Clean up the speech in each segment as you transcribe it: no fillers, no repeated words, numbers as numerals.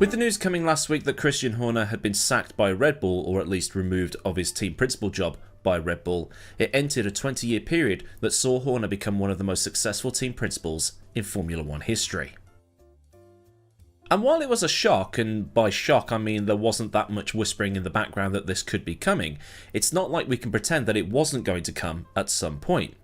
With the news coming last week that Christian Horner had been sacked by Red Bull, or at least removed of his team principal job by Red Bull, it entered a 20-year period that saw Horner become one of the most successful team principals in Formula 1 history. And while it was a shock, and by shock I mean there wasn't that much whispering in the background that this could be coming, it's not like we can pretend that it wasn't going to come at some point.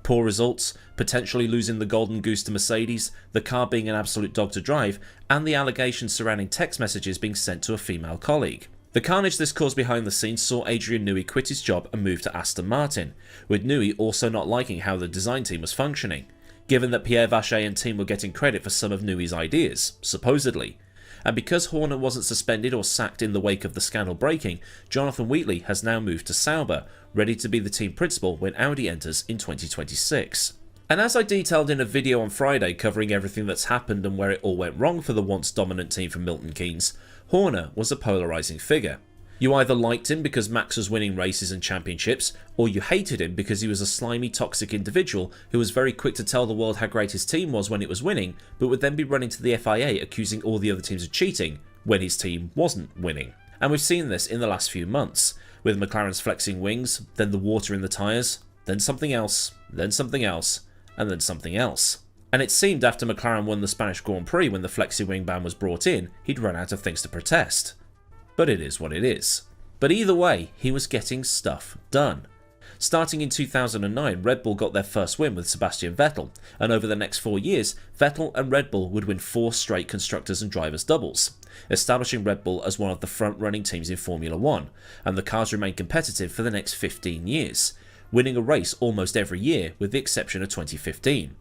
Poor results, potentially losing the golden goose to Mercedes, the car being an absolute dog to drive, and the allegations surrounding text messages being sent to a female colleague. The carnage this caused behind the scenes saw Adrian Newey quit his job and move to Aston Martin, with Newey also not liking how the design team was functioning, given that Pierre Vacher and team were getting credit for some of Newey's ideas, supposedly. And because Horner wasn't suspended or sacked in the wake of the scandal breaking, Jonathan Wheatley has now moved to Sauber, ready to be the team principal when Audi enters in 2026. And as I detailed in a video on Friday covering everything that's happened and where it all went wrong for the once dominant team from Milton Keynes, Horner was a polarising figure. You either liked him because Max was winning races and championships, or you hated him because he was a slimy, toxic individual who was very quick to tell the world how great his team was when it was winning, but would then be running to the FIA accusing all the other teams of cheating when his team wasn't winning. And we've seen this in the last few months, with McLaren's flexing wings, then the water in the tyres, then something else, then something else, and then something else. And it seemed after McLaren won the Spanish Grand Prix when the flexi wing ban was brought in, he'd run out of things to protest. But it is what it is. But either way, he was getting stuff done. Starting in 2009, Red Bull got their first win with Sebastian Vettel, and over the next 4 years, Vettel and Red Bull would win 4 straight constructors and drivers doubles, establishing Red Bull as one of the front-running teams in Formula 1, and the cars remained competitive for the next 15 years, winning a race almost every year with the exception of 2015.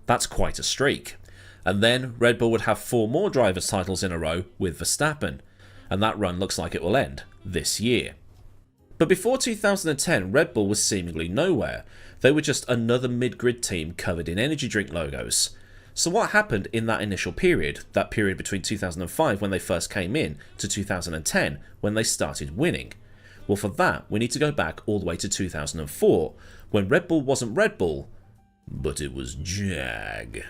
That's quite a streak. And then Red Bull would have 4 more drivers' titles in a row with Verstappen, and that run looks like it will end this year. But before 2010, Red Bull was seemingly nowhere. They were just another mid-grid team covered in energy drink logos. So what happened in that initial period, that period between 2005 when they first came in to 2010 when they started winning? Well, for that we need to go back all the way to 2004 when Red Bull wasn't Red Bull, but it was Jag.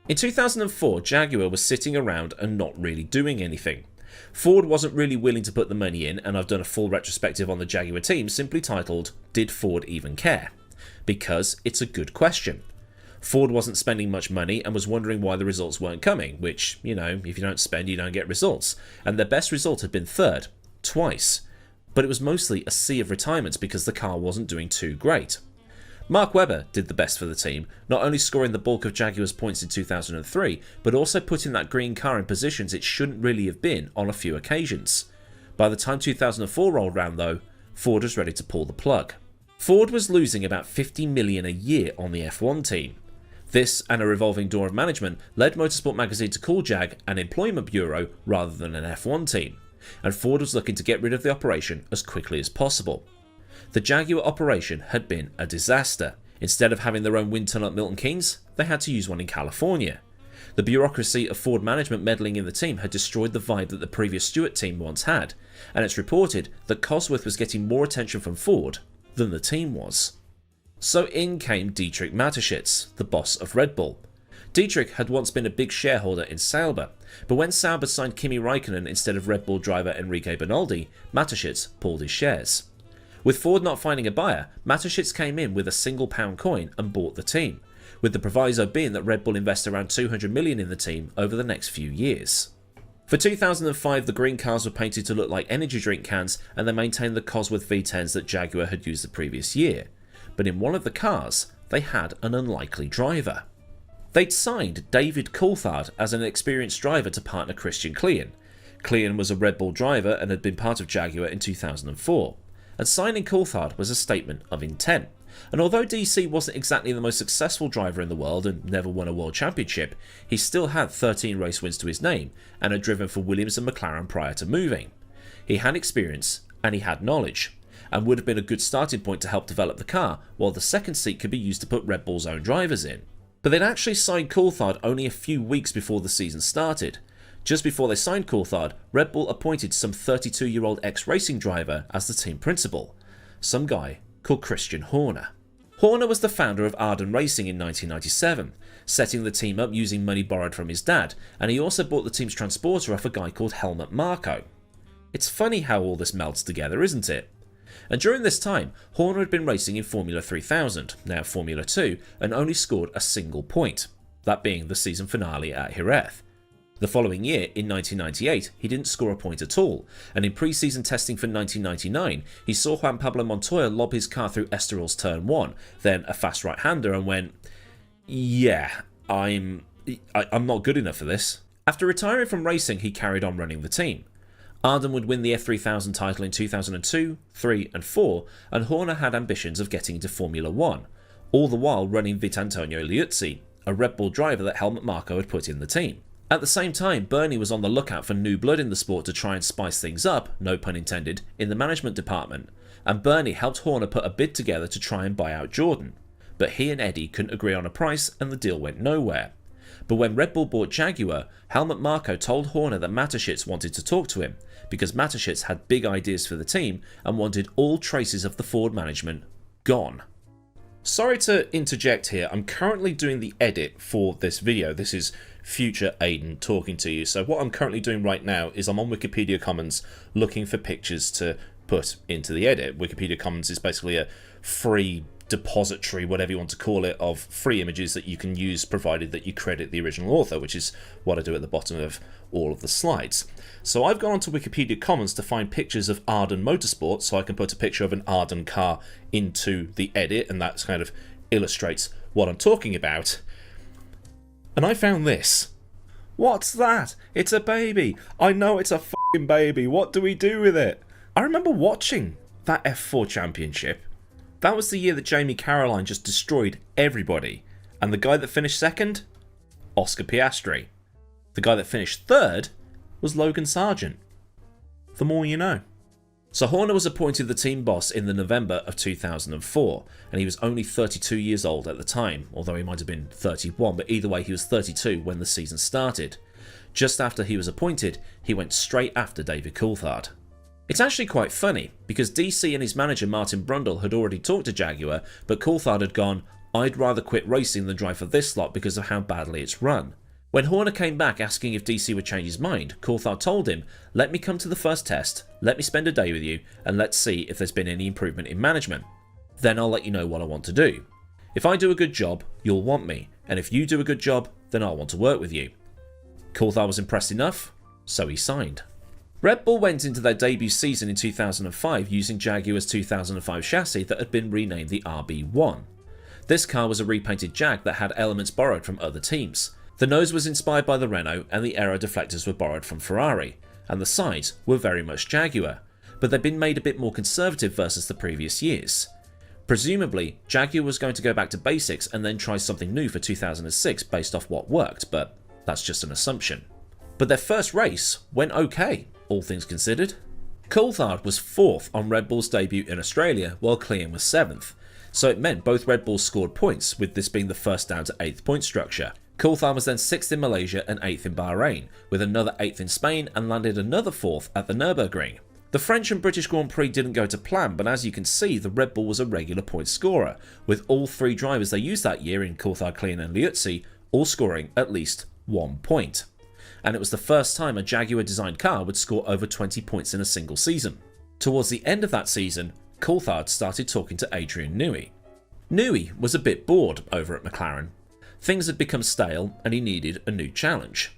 In 2004, Jaguar was sitting around and not really doing anything. Ford wasn't really willing to put the money in, and I've done a full retrospective on the Jaguar team simply titled, Did Ford Even Care? Because it's a good question. Ford wasn't spending much money and was wondering why the results weren't coming, which, you know, if you don't spend you don't get results, and their best result had been third, twice. But it was mostly a sea of retirements because the car wasn't doing too great. Mark Webber did the best for the team, not only scoring the bulk of Jaguar's points in 2003, but also putting that green car in positions it shouldn't really have been on a few occasions. By the time 2004 rolled round though, Ford was ready to pull the plug. Ford was losing about $50 million a year on the F1 team. This, and a revolving door of management, led Motorsport magazine to call Jag an employment bureau rather than an F1 team, and Ford was looking to get rid of the operation as quickly as possible. The Jaguar operation had been a disaster. Instead of having their own wind tunnel at Milton Keynes, they had to use one in California. The bureaucracy of Ford management meddling in the team had destroyed the vibe that the previous Stewart team once had, and it's reported that Cosworth was getting more attention from Ford than the team was. So in came Deitrich Mateschitz, the boss of Red Bull. Deitrich had once been a big shareholder in Sauber, but when Sauber signed Kimi Räikkönen instead of Red Bull driver Enrique Bernaldi, Mateschitz pulled his shares. With Ford not finding a buyer, Mateschitz came in with a single pound coin and bought the team, with the proviso being that Red Bull invest around $200 million in the team over the next few years. For 2005, the green cars were painted to look like energy drink cans, and they maintained the Cosworth V10s that Jaguar had used the previous year. But in one of the cars, they had an unlikely driver. They'd signed David Coulthard as an experienced driver to partner Christian Klein. Klein was a Red Bull driver and had been part of Jaguar in 2004. And signing Coulthard was a statement of intent. And although DC wasn't exactly the most successful driver in the world and never won a world championship, he still had 13 race wins to his name and had driven for Williams and McLaren prior to moving. He had experience and he had knowledge, and would have been a good starting point to help develop the car, while the second seat could be used to put Red Bull's own drivers in. But they'd actually signed Coulthard only a few weeks before the season started. Just before they signed Coulthard, Red Bull appointed some 32-year-old ex-racing driver as the team principal, some guy called Christian Horner. Horner was the founder of Aidan Racing in 1997, setting the team up using money borrowed from his dad, and he also bought the team's transporter off a guy called Helmut Marko. It's funny how all this melts together, isn't it? And during this time, Horner had been racing in Formula 3000, now Formula 2, and only scored a single point, that being the season finale at Jerez. The following year, in 1998, he didn't score a point at all, and in pre-season testing for 1999, he saw Juan Pablo Montoya lob his car through Estoril's turn 1, then a fast right-hander, and went, yeah, I'm not good enough for this. After retiring from racing, he carried on running the team. Aidan would win the F3000 title in 2002, 3 and 4, and Horner had ambitions of getting into Formula 1, all the while running Vitantonio Liuzzi, a Red Bull driver that Helmut Marko had put in the team. At the same time, Bernie was on the lookout for new blood in the sport to try and spice things up, no pun intended, in the management department, and Bernie helped Horner put a bid together to try and buy out Jordan. But he and Eddie couldn't agree on a price and the deal went nowhere. But when Red Bull bought Jaguar, Helmut Marko told Horner that Mateschitz wanted to talk to him, because Mateschitz had big ideas for the team and wanted all traces of the Ford management gone. Sorry to interject here, I'm currently doing the edit for this video. This is future Aidan talking to you. So what I'm currently doing right now is I'm on Wikipedia Commons looking for pictures to put into the edit. Wikipedia Commons is basically a free depository, whatever you want to call it, of free images that you can use provided that you credit the original author, which is what I do at the bottom of all of the slides. So I've gone onto Wikipedia Commons to find pictures of Aidan Motorsport so I can put a picture of an Aidan car into the edit, and that kind of illustrates what I'm talking about. And I found this. What's that? It's a baby. I know it's a f***ing baby. What do we do with it? I remember watching that F4 championship. That was the year that Jamie Caroline just destroyed everybody. And the guy that finished second? Oscar Piastri. The guy that finished third was Logan Sargent. The more you know. So Horner was appointed the team boss in the November of 2004, and he was only 32 years old at the time, although he might have been 31, but either way he was 32 when the season started. Just after he was appointed, he went straight after David Coulthard. It's actually quite funny, because DC and his manager Martin Brundle had already talked to Jaguar, but Coulthard had gone, "I'd rather quit racing than drive for this lot because of how badly it's run." When Horner came back asking if DC would change his mind, Coulthard told him, "Let me come to the first test, let me spend a day with you, and let's see if there's been any improvement in management. Then I'll let you know what I want to do. If I do a good job, you'll want me, and if you do a good job, then I'll want to work with you." Coulthard was impressed enough, so he signed. Red Bull went into their debut season in 2005 using Jaguar's 2005 chassis that had been renamed the RB1. This car was a repainted Jag that had elements borrowed from other teams. The nose was inspired by the Renault and the aero deflectors were borrowed from Ferrari, and the sides were very much Jaguar, but they'd been made a bit more conservative versus the previous years. Presumably, Jaguar was going to go back to basics and then try something new for 2006 based off what worked, but that's just an assumption. But their first race went okay, all things considered. Coulthard was 4th on Red Bull's debut in Australia, while Clean was 7th, so it meant both Red Bulls scored points, with this being the first down to 8th point structure. Coulthard was then 6th in Malaysia and 8th in Bahrain, with another 8th in Spain and landed another 4th at the Nürburgring. The French and British Grand Prix didn't go to plan, but as you can see, the Red Bull was a regular point scorer, with all 3 drivers they used that year in Coulthard, Clean and Liuzzi all scoring at least 1 point. And it was the first time a Jaguar-designed car would score over 20 points in a single season. Towards the end of that season, Coulthard started talking to Adrian Newey. Newey was a bit bored over at McLaren. Things had become stale and he needed a new challenge.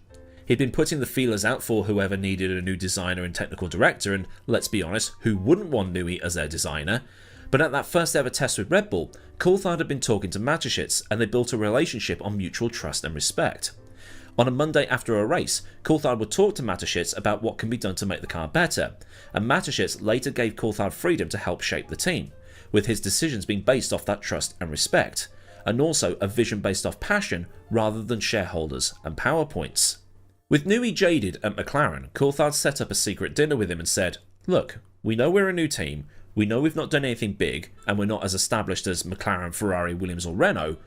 He'd been putting the feelers out for whoever needed a new designer and technical director, and let's be honest, who wouldn't want Newey as their designer? But at that first ever test with Red Bull, Coulthard had been talking to Mateschitz and they built a relationship on mutual trust and respect. On a Monday after a race, Coulthard would talk to Mateschitz about what can be done to make the car better, and Mateschitz later gave Coulthard freedom to help shape the team, with his decisions being based off that trust and respect, and also a vision based off passion rather than shareholders and PowerPoints. With Newey jaded at McLaren, Coulthard set up a secret dinner with him and said, "Look, we know we're a new team, we know we've not done anything big, and we're not as established as McLaren, Ferrari, Williams or Renault,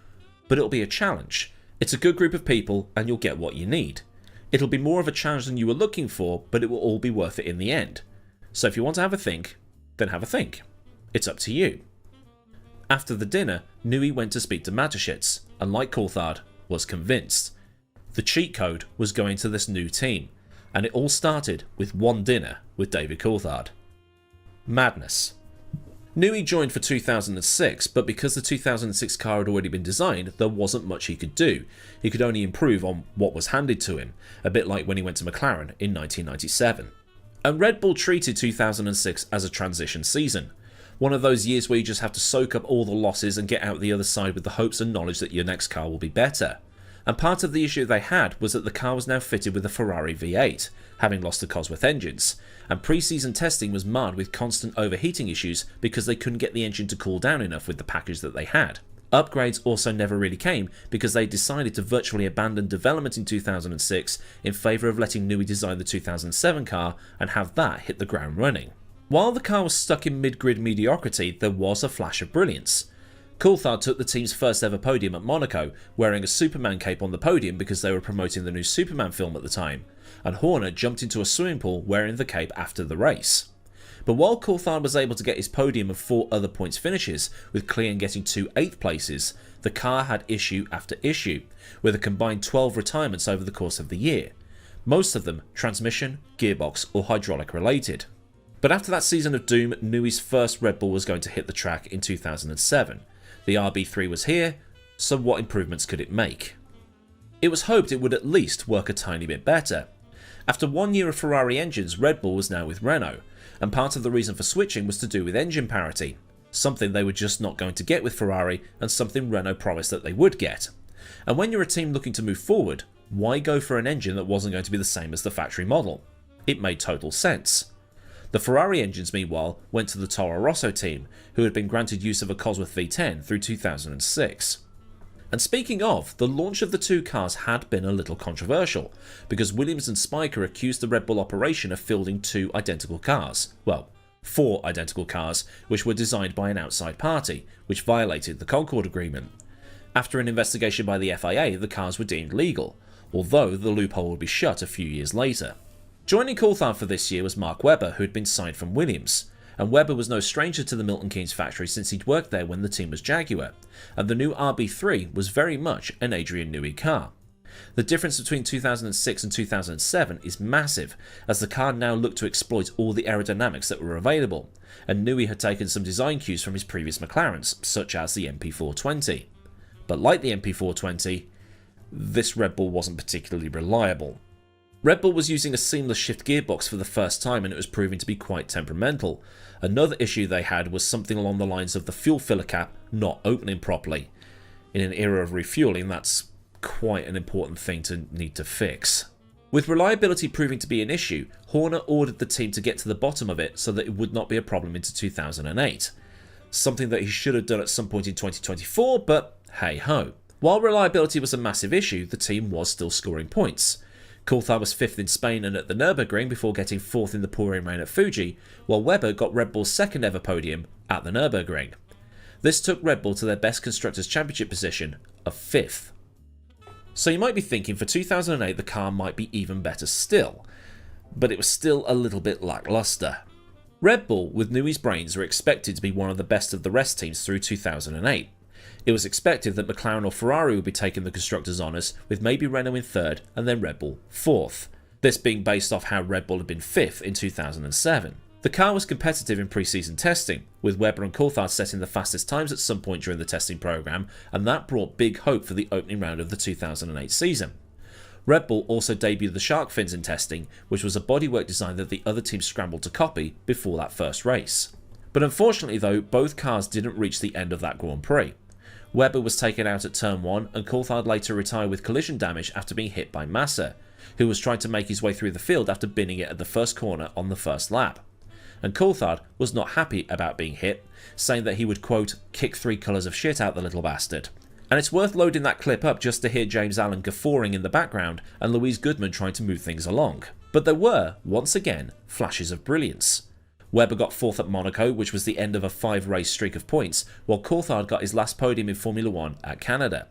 but it'll be a challenge. It's a good group of people and you'll get what you need. It'll be more of a challenge than you were looking for, but it will all be worth it in the end. So if you want to have a think, then have a think. It's up to you." After the dinner, Newey went to speak to Mateschitz, and like Coulthard, was convinced. The cheat code was going to this new team, and it all started with one dinner with David Coulthard. Madness. Newey joined for 2006, but because the 2006 car had already been designed, there wasn't much he could do. He could only improve on what was handed to him, a bit like when he went to McLaren in 1997. And Red Bull treated 2006 as a transition season. One of those years where you just have to soak up all the losses and get out the other side with the hopes and knowledge that your next car will be better. And part of the issue they had was that the car was now fitted with a Ferrari V8, having lost the Cosworth engines, and pre-season testing was marred with constant overheating issues because they couldn't get the engine to cool down enough with the package that they had. Upgrades also never really came because they decided to virtually abandon development in 2006 in favour of letting Newey design the 2007 car and have that hit the ground running. While the car was stuck in mid-grid mediocrity, there was a flash of brilliance. Coulthard took the team's first ever podium at Monaco, wearing a Superman cape on the podium because they were promoting the new Superman film at the time, and Horner jumped into a swimming pool wearing the cape after the race. But while Coulthard was able to get his podium of 4 other points finishes, with Clean getting 2 8th places, the car had issue after issue, with a combined 12 retirements over the course of the year, most of them transmission, gearbox or hydraulic related. But after that season of doom, Newey's first Red Bull was going to hit the track in 2007. The RB3 was here, so what improvements could it make? It was hoped it would at least work a tiny bit better. After 1 year of Ferrari engines, Red Bull was now with Renault, and part of the reason for switching was to do with engine parity, something they were just not going to get with Ferrari and something Renault promised that they would get. And when you're a team looking to move forward, why go for an engine that wasn't going to be the same as the factory model? It made total sense. The Ferrari engines, meanwhile, went to the Toro Rosso team, who had been granted use of a Cosworth V10 through 2006. And speaking of, the launch of the two cars had been a little controversial, because Williams and Spyker accused the Red Bull operation of fielding 2 identical cars. Well, 4 identical cars, which were designed by an outside party, which violated the Concord Agreement. After an investigation by the FIA, the cars were deemed legal, although the loophole would be shut a few years later. Joining Coulthard for this year was Mark Webber, who had been signed from Williams, and Webber was no stranger to the Milton Keynes factory since he'd worked there when the team was Jaguar, and the new RB3 was very much an Adrian Newey car. The difference between 2006 and 2007 is massive, as the car now looked to exploit all the aerodynamics that were available, and Newey had taken some design cues from his previous McLarens, such as the MP420. But like the MP420, this Red Bull wasn't particularly reliable. Red Bull was using a seamless shift gearbox for the first time and it was proving to be quite temperamental. Another issue they had was something along the lines of the fuel filler cap not opening properly. In an era of refueling, that's quite an important thing to need to fix. With reliability proving to be an issue, Horner ordered the team to get to the bottom of it so that it would not be a problem into 2008. Something that he should have done at some point in 2024, but hey ho. While reliability was a massive issue, the team was still scoring points. Coulthard was 5th in Spain and at the Nürburgring before getting 4th in the pouring rain at Fuji, while Webber got Red Bull's 2nd ever podium at the Nürburgring. This took Red Bull to their best Constructors' Championship position of 5th. So you might be thinking for 2008 the car might be even better still, but it was still a little bit lacklustre. Red Bull, with Newey's brains, were expected to be one of the best of the rest teams through 2008. It was expected that McLaren or Ferrari would be taking the Constructors' honours, with maybe Renault in 3rd and then Red Bull 4th. This being based off how Red Bull had been 5th in 2007. The car was competitive in pre-season testing, with Webber and Coulthard setting the fastest times at some point during the testing programme, and that brought big hope for the opening round of the 2008 season. Red Bull also debuted the shark fins in testing, which was a bodywork design that the other teams scrambled to copy before that first race. But unfortunately though, both cars didn't reach the end of that Grand Prix. Webber was taken out at turn 1 and Coulthard later retired with collision damage after being hit by Massa, who was trying to make his way through the field after binning it at the first corner on the first lap. And Coulthard was not happy about being hit, saying that he would, quote, kick 3 colours of shit out the little bastard. And it's worth loading that clip up just to hear James Allen guffawing in the background and Louise Goodman trying to move things along. But there were, once again, flashes of brilliance. Webber got 4th at Monaco, which was the end of a 5-race streak of points, while Coulthard got his last podium in Formula 1 at Canada.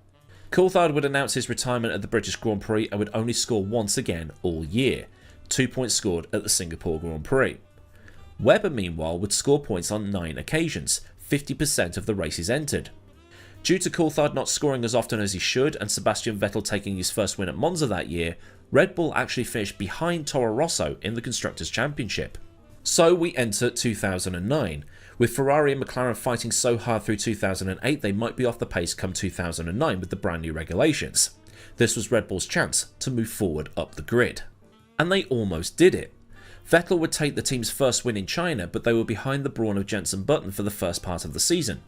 Coulthard would announce his retirement at the British Grand Prix and would only score once again all year, 2 points scored at the Singapore Grand Prix. Webber, meanwhile, would score points on 9 occasions, 50% of the races entered. Due to Coulthard not scoring as often as he should and Sebastian Vettel taking his first win at Monza that year, Red Bull actually finished behind Toro Rosso in the Constructors' Championship. So we enter 2009, with Ferrari and McLaren fighting so hard through 2008 they might be off the pace come 2009 with the brand new regulations. This was Red Bull's chance to move forward up the grid. And they almost did it. Vettel would take the team's first win in China, but they were behind the brawn of Jenson Button for the first part of the season.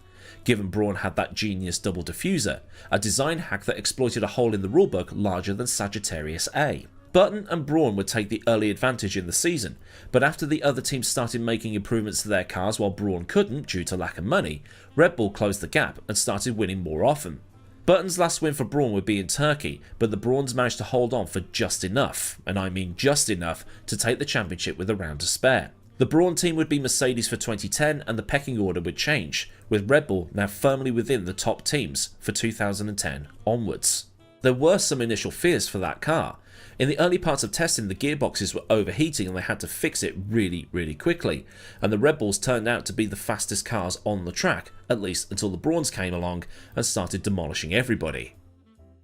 Given Brawn had that genius double diffuser, a design hack that exploited a hole in the rulebook larger than Sagittarius A. Button and Brawn would take the early advantage in the season, but after the other teams started making improvements to their cars while Brawn couldn't due to lack of money, Red Bull closed the gap and started winning more often. Button's last win for Brawn would be in Turkey, but the Brawns managed to hold on for just enough, and I mean just enough, to take the championship with a round to spare. The Brawn team would be Mercedes for 2010 and the pecking order would change, with Red Bull now firmly within the top teams for 2010 onwards. There were some initial fears for that car. In the early parts of testing, the gearboxes were overheating and they had to fix it really quickly, and the Red Bulls turned out to be the fastest cars on the track, at least until the Brawns came along and started demolishing everybody.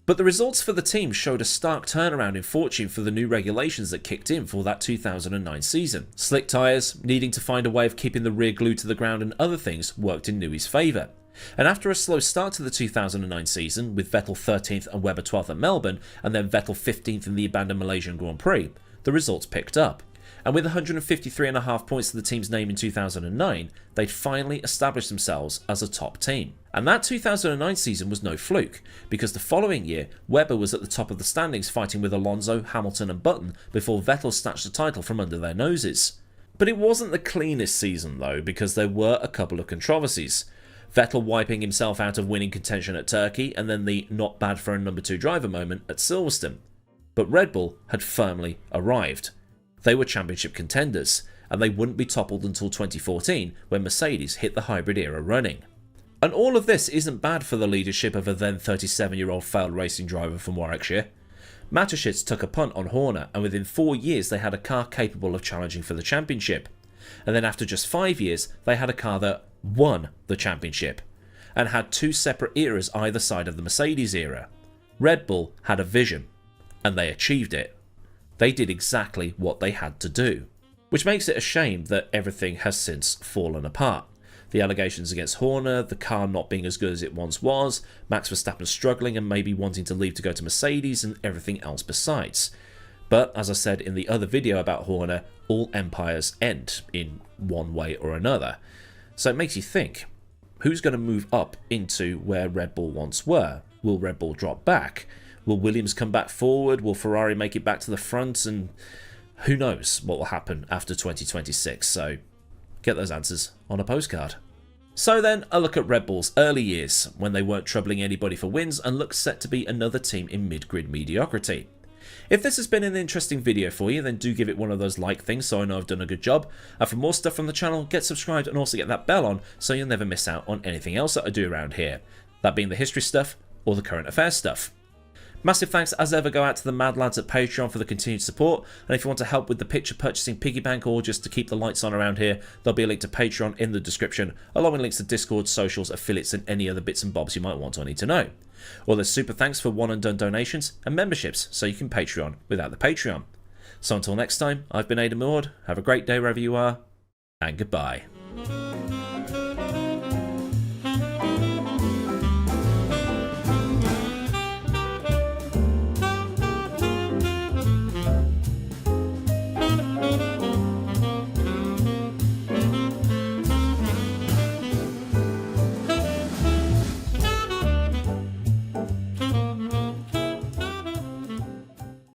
But the results for the team showed a stark turnaround in fortune for the new regulations that kicked in for that 2009 season. Slick tyres, needing to find a way of keeping the rear glued to the ground and other things worked in Newey's favour. And after a slow start to the 2009 season, with Vettel 13th and Webber 12th at Melbourne, and then Vettel 15th in the abandoned Malaysian Grand Prix, the results picked up. And with 153.5 points to the team's name in 2009, they'd finally established themselves as a top team. And that 2009 season was no fluke, because the following year, Webber was at the top of the standings fighting with Alonso, Hamilton and Button before Vettel snatched the title from under their noses. But it wasn't the cleanest season though, because there were a couple of controversies. Vettel wiping himself out of winning contention at Turkey, and then the not bad for a number 2 driver moment at Silverstone. But Red Bull had firmly arrived. They were championship contenders, and they wouldn't be toppled until 2014 when Mercedes hit the hybrid era running. And all of this isn't bad for the leadership of a then 37-year-old failed racing driver from Warwickshire. Mateschitz took a punt on Horner, and within 4 years they had a car capable of challenging for the championship. And then after just 5 years, they had a car that won the championship, and had 2 separate eras either side of the Mercedes era. Red Bull had a vision, and they achieved it. They did exactly what they had to do. Which makes it a shame that everything has since fallen apart. The allegations against Horner, the car not being as good as it once was, Max Verstappen struggling and maybe wanting to leave to go to Mercedes, and everything else besides. But as I said in the other video about Horner, all empires end in one way or another. So it makes you think, who's going to move up into where Red Bull once were? Will Red Bull drop back? Will Williams come back forward? Will Ferrari make it back to the front? And who knows what will happen after 2026, so get those answers on a postcard. So then, a look at Red Bull's early years, when they weren't troubling anybody for wins and looked set to be another team in mid-grid mediocrity. If this has been an interesting video for you, then do give it one of those like things so I know I've done a good job. And for more stuff from the channel, get subscribed and also get that bell on so you'll never miss out on anything else that I do around here. That being the history stuff or the current affairs stuff. Massive thanks as ever go out to the mad lads at Patreon for the continued support, and if you want to help with the picture purchasing piggy bank or just to keep the lights on around here, there'll be a link to Patreon in the description, along with links to Discord, socials, affiliates and any other bits and bobs you might want or need to know. Or there's super thanks for one and done donations and memberships so you can Patreon without the Patreon. So until next time, I've been Aidan Millward, have a great day wherever you are, and goodbye.